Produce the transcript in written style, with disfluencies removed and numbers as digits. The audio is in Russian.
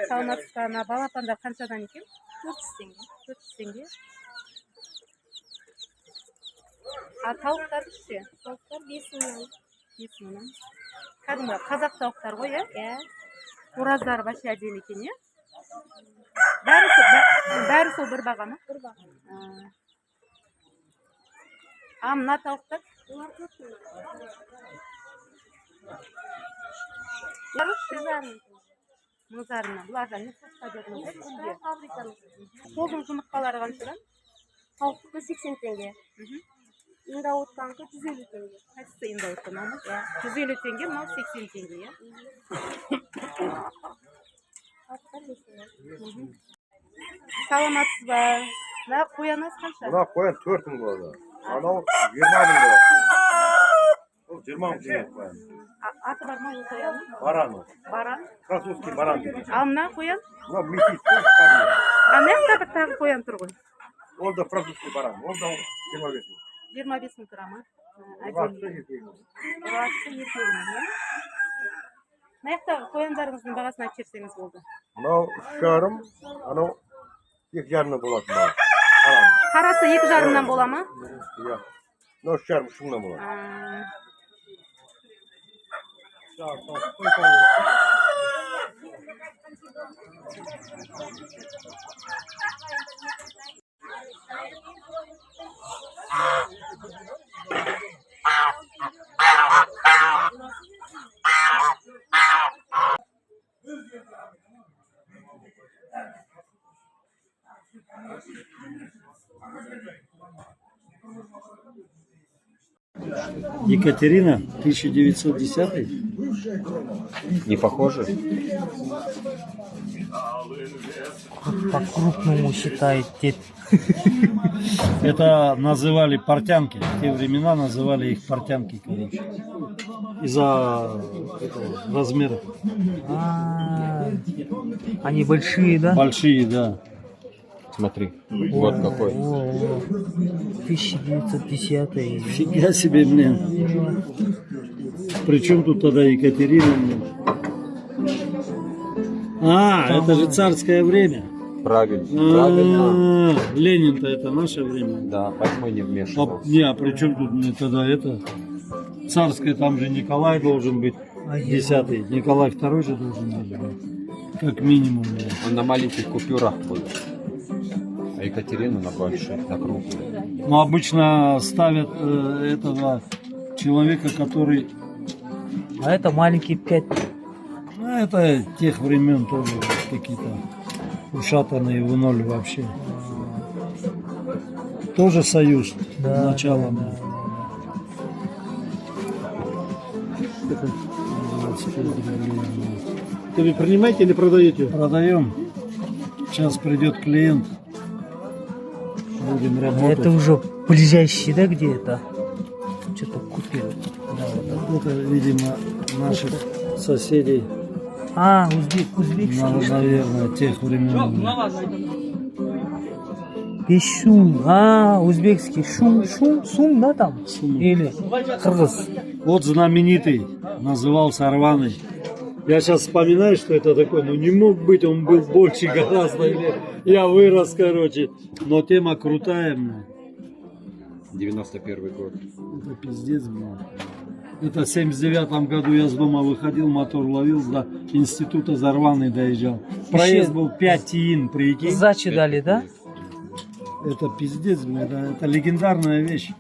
Саламатсызбы, ана балапандар канчадан экен? 400 теңге. 400 теңге. А тауықтар-шы? Тауықтар 5 мыңнан. 5 мыңнан. Кәдімгі қазақ тауықтар ғой, иә? Иә. Қораздары вообще әдемі екен, иә? Бәрі сол бір баға ма? Бір баға. А мына тауықтар? Олар 4 мыңнан. Бұлар 1,5 мың жарымнан. Бұлардан не сатқа бердіңіз? мың. Фабриканың. Қолдың жұмыртқалары қаншадан? Тауықтікі 80 теңге. Индауыттанқы 150 теңге. Қайсысы индауыттан алмыз? 150 теңге, мынау 80 теңге, иә? Тауықтар 5 мыңнан. Саламатсыз ба? Мына қояныз қанша? Мына қоян 4 мың болады. Анау 20 мың болады. Ол 20 мың теңге қоян. Аты бар ма ол қоянның? Баран. Баран. Французский баран дейді. А мына қоян? Мына метис қой қой. А мына жақта бір тағы қоян тұр ғой. Ол да французский баран. Ол да 25 мың. 25 мың тұра ма? Бұласы екеуі. Бұласы екеуі ма? Мына жақтағы қояндарыңыздың бағасын айтып жіберсеңіз болды. Мынау 3,5, анау 2,5 болады мынау. Қарасы 2,5-нан бола ма? Иә. Мынау 3,5 мыңнан болады. Екатерина, 1910. Не похоже? По-крупному считает дед. Это называли портянки. В те времена называли их портянки, короче. Из-за этого размера. Они большие, да? Большие, да. Смотри, вот какой. 1910. Фига себе, блин. Причем тут тогда Екатерина? Это же царское время. Правильно. Ленин-то это наше время. Да, поэтому не вмешивался. А при чем тут мне тогда это? Царское, там же Николай должен быть 10-й. Николай II же должен быть. Как минимум. Он на маленьких купюрах был. А Екатерина на больших, на крупных. Но обычно ставят этого человека, который... А это маленький 5. Это тех времен тоже какие-то ушатанные в ноль вообще. Тоже союз начала. Вы принимаете или продаете? Продаем. Сейчас придет клиент. Будем работать. Это уже ближайший, да, где это? Что-то купил. Да, это, видимо, наших соседей. Узбекский. Наверное, тех времен. Бешум. Узбекский. Сум, да, там? Сум. Или кыргыз. Вот знаменитый, назывался Рваный. Я сейчас вспоминаю, что это такое, но не мог быть, он был больше гораздо. Я вырос, короче. Но тема крутая, мне. 91 год. Это пиздец, блин. Это в 79 году я с дома выходил, мотор ловил, до института за Рваный доезжал. Проезд был 5 тиин, прикинь. Сдачи дали, да? Это пиздец, блин, это легендарная вещь.